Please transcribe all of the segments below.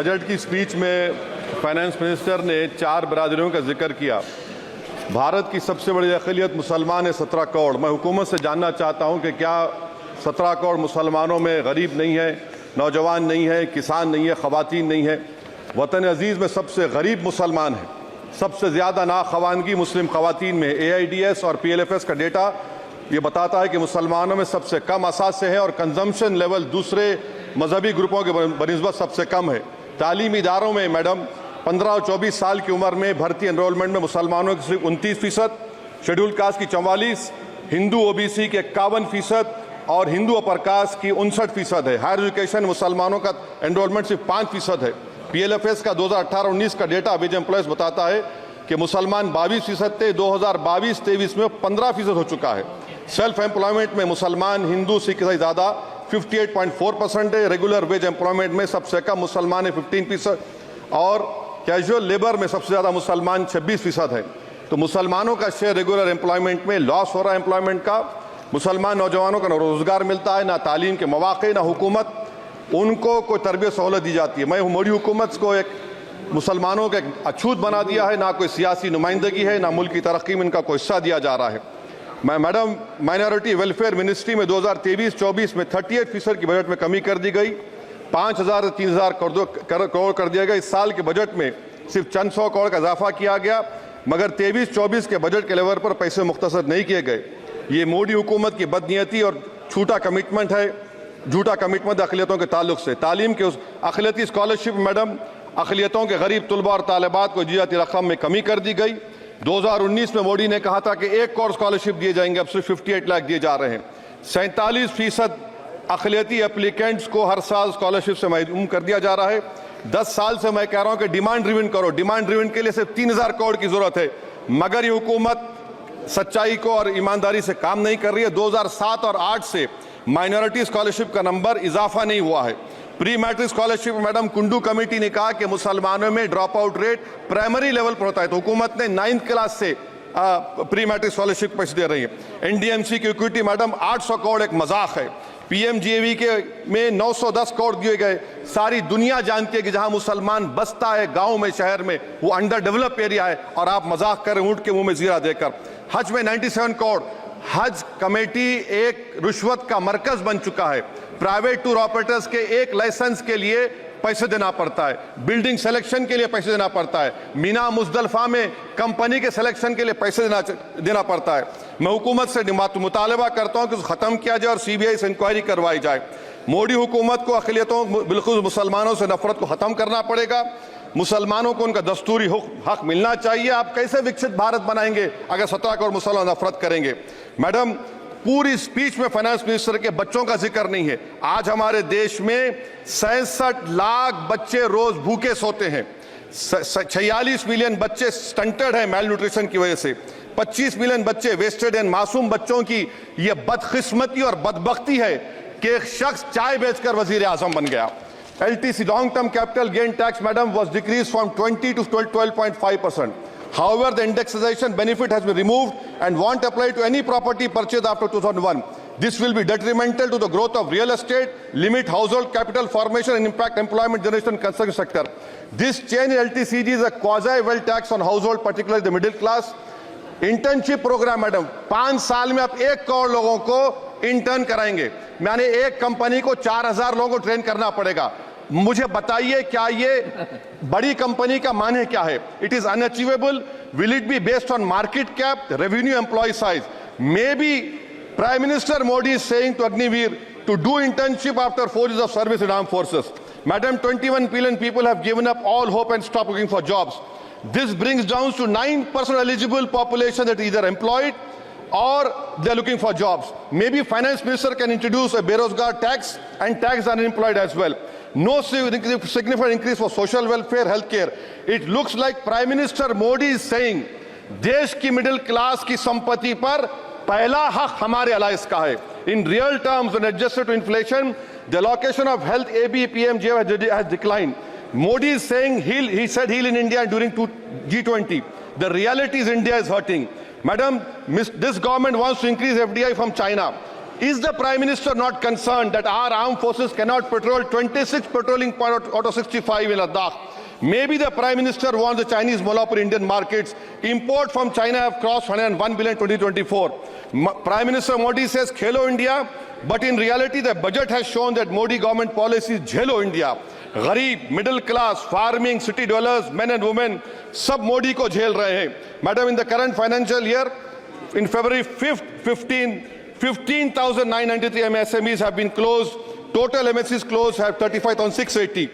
Budget की speech में finance minister ने 4 बरादरियों का जिक्र किया। भारत की सबसे बड़ी अक़लियत मुसलमान है 17 करोड़। मैं हुकूमत से जानना चाहता हूं कि क्या 17 करोड़ मुसलमानों में गरीब नहीं है, नौजवान नहीं है, किसान नहीं है, ख़वातीन नहीं है? वतन अजीज़ में सबसे गरीब मुसलमान है, सबसे ज़्यादा नाखवानगी मुस्लिम ख़वातीन में। AIDS और PLFS का डेटा ये बताता है कि मुसलमानों में सबसे कम असासे हैं और कंजम्पशन लेवल दूसरे मजहबी ग्रुपों के बनिस्बत सबसे कम है। तालीमी इदारों में मैडम 15 और 24 साल की उम्र में भर्ती एनरोलमेंट में मुसलमानों की सिर्फ 29%, शेड्यूल कास्ट की 44%, हिंदू OBC के 51% और हिंदू अपर कास्ट की 59% है। हायर एजुकेशन मुसलमानों का एनरोलमेंट सिर्फ 5% है। PLFS का 2018-19 का डेटा वेज एम्प्लॉयज बताता है कि मुसलमान 22% थे, 2022-23 में 15% हो चुका है। सेल्फ एम्प्लॉयमेंट में मुसलमान हिंदू सिख से ज़्यादा 58.4% है। रेगुलर वेज एम्प्लॉयमेंट में सबसे कम मुसलमान है 15% और कैजुअल लेबर में सबसे ज़्यादा मुसलमान 26% है। तो मुसलमानों का शेयर रेगुलर एम्प्लॉयमेंट में लॉस हो रहा है एम्प्लॉयमेंट का। मुसलमान नौजवानों को ना रोज़गार मिलता है, ना तालीम के मौक़े, ना हुकूमत उनको कोई तरबियत सहूलत दी जाती है। मैं मोदी हुकूमत को एक मुसलमानों का एक अछूत बना दिया है, ना कोई सियासी नुमाइंदगी है, ना मुल्क की तरक्की में इनका कोई हिस्सा दिया जा रहा है। मैं मैडम माइनॉरिटी वेलफेयर मिनिस्ट्री में 2023-24 में 38% की बजट में कमी कर दी गई, 5,000 से 3,000 करोड़ कर दिया गया। इस साल के बजट में सिर्फ चंद 100 करोड़ का इजाफा किया गया, मगर 23-24 के बजट के लेवल पर पैसे मुख्तसर नहीं किए गए। ये मोदी हुकूमत की बदनीयती और झूठा कमिटमेंट है, झूठा कमिटमेंट अक़लियतों के ताल्लुक से। तालीम के उस अक़लियती स्कॉलरशिप मैडम अक़लियतों के गरीब तलबा और तालिबात को दी रकम में कमी कर दी गई। 2019 में मोदी ने कहा था कि 1 करोड़ स्कॉलरशिप दिए जाएंगे, अब सिर्फ 58 लाख दिए जा रहे हैं। 47% अक़लियती एप्लीकेंट्स को हर साल स्कॉलरशिप से महरूम कर दिया जा रहा है। 10 साल से मैं कह रहा हूं कि डिमांड ड्रिवन करो। डिमांड ड्रिवन के लिए सिर्फ 3,000 करोड़ की जरूरत है, मगर ये हुकूमत सच्चाई को और ईमानदारी से काम नहीं कर रही है। 2007 और 8 से माइनॉरिटी स्कॉलरशिप का नंबर इजाफा नहीं हुआ है। Pre matric scholarship madam Kundu committee ने कहा कि मुसलमानों में drop out rate primary level पर होता है, तो हुकूमत ने 9th क्लास से प्री मैट्रिक स्कॉलरशिप पैसे दे रही है। NDMC की इक्विटी मैडम 800 करोड़ एक मजाक है। PMGAV के में 910 करोड़ दिए गए। सारी दुनिया जानती है कि जहां मुसलमान बसता है गांव में, शहर में, वो अंडर डेवलप एरिया है और आप मजाक कर रहे हैं ऊंट के मुंह में जीरा देकर। हज में 97 करोड़। हज कमेटी एक रिश्वत का मरकज बन चुका है। प्राइवेट टूर ऑपरेटर्स के एक लाइसेंस के लिए पैसे देना पड़ता है, बिल्डिंग सिलेक्शन के लिए पैसे देना पड़ता है, मीना मुजदलफा में कंपनी के सिलेक्शन के लिए पैसे देना पड़ता है। मैं हुकूमत से मुतालबा करता हूं कि ख़त्म किया जाए और CBI से इंक्वायरी करवाई जाए। मोदी हुकूमत को अक़लियतों बिल्कुल मुसलमानों से नफरत को ख़त्म करना पड़ेगा। मुसलमानों को उनका दस्तूरी हक मिलना चाहिए। आप कैसे विकसित भारत बनाएंगे अगर 17 करोड़ मुसलमान नफरत करेंगे? मैडम पूरी स्पीच में फाइनेंस मिनिस्टर के बच्चों का जिक्र नहीं है। आज हमारे देश में 66 लाख बच्चे रोज भूखे सोते हैं। 46 मिलियन बच्चे स्टंटेड हैं मेल न्यूट्रिशन की वजह से। 25 मिलियन बच्चे वेस्टेड हैं। मासूम बच्चों की यह बदकिस्मती और बदबख्ती है कि एक शख्स चाय बेचकर वजीर आजम बन गया। LTC long term capital gain tax madam was decreased from 20 to 12.5%. However, the indexation benefit has been removed and won't apply to any property purchased after 2001. This will be detrimental to the growth of real estate, limit household capital formation and impact employment generation in construction sector. This change in LTCG is a quasi-wealth tax on household, particularly the middle class. Internship programme madam 5 साल में आप 1 करोड़ लोगों को intern कराएंगे, यानी एक company को 4,000 लोगों को ट्रेन करना पड़ेगा। मुझे बताइए क्या ये बड़ी कंपनी का माने क्या है? It is unachievable. Will it be based on market cap, revenue, employ size? Maybe prime minister Modi is saying to Agniveer to do internship after 4 years of service in armed forces. Madam, 21 billion people have given up all hope and stopped looking for jobs. This brings down to 9% eligible population that is either employed or they're looking for jobs. Maybe finance minister can introduce a Berozgar tax and tax unemployed as well. No significant increase for social welfare, healthcare. It looks like Prime Minister Modi is saying देश की middle class की संपत्ति पर पहला हक हमारे alliance का है. In real terms, when adjusted to inflation, the allocation of health ABPMJ has declined. Modi is saying he said heal in India during G20. The reality is India is hurting. Madam, this government wants to increase FDI from China. Is the Prime Minister not concerned that our armed forces cannot patrol 26 patrolling point out of 65 in Ladakh? Maybe the Prime Minister wants the Chinese monopoly Indian markets. Import from China have crossed 101 billion 2024. Prime Minister Modi says Khelo India, but in reality the budget has shown that Modi government policy is Jhelo India. गरीब, middle class, farming, city dwellers, men and women, सब मोदी को झेल रहे हैं. Madam, in the current financial year, in February 5th, 15,993 MSMEs have been closed. Total MSCs closed have 35,680.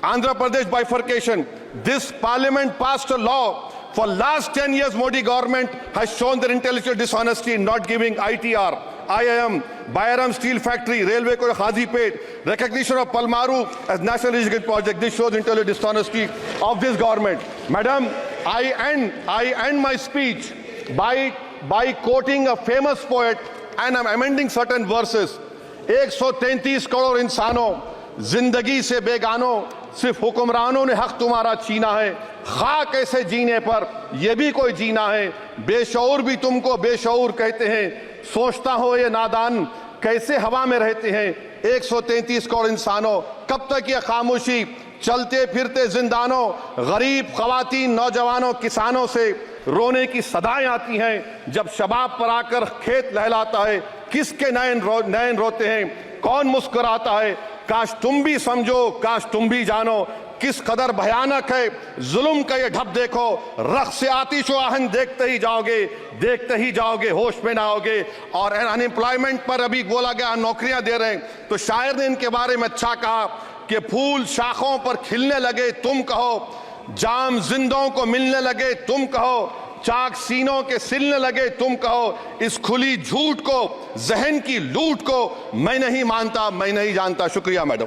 Andhra Pradesh bifurcation. This parliament passed a law. For last 10 years, Modi government has shown their intellectual dishonesty in not giving ITR, IIM, Bayaram Steel Factory, Railway Code Khazipet, recognition of Palmaru as National Irrigation Project. This shows intellectual dishonesty of this government. Madam, I end my speech by quoting a famous poet, and I'm amending certain verses. 133 crore इंसानों, जिंदगी से बेगानों, सिर्फ हुक्मरानों ने हक तुम्हारा छीना है. खाक ऐसे जीने पर यह भी कोई जीना है. बेशऊर भी तुमको बेशऊर कहते हैं. सोचता हो ये नादान कैसे हवा में रहते हैं. 133 करोड़ इंसानों, कब तक यह खामोशी? चलते फिरते जिंदानों, गरीब खवातीन, नौजवानों, किसानों से रोने की सदाएं आती हैं. जब शबाब पर आकर खेत लहलाता है, किसके नयन रोते हैं, कौन मुस्कुराता है? काश तुम भी समझो, काश तुम भी जानो किस कदर भयानक है जुल्म का ये ढब. देखो रख से आतिश व आहन देखते ही जाओगे, होश में ना आओगे. और अनएम्प्लॉयमेंट पर अभी बोला गया नौकरियां दे रहे हैं, तो शायर ने इनके बारे में अच्छा कहा कि फूल शाखों पर खिलने लगे तुम कहो, जाम जिंदों को मिलने लगे तुम कहो, चाक सीनों के सिलने लगे तुम कहो. इस खुली झूठ को, जहन की लूट को मैं नहीं मानता, मैं नहीं जानता. शुक्रिया मैडम.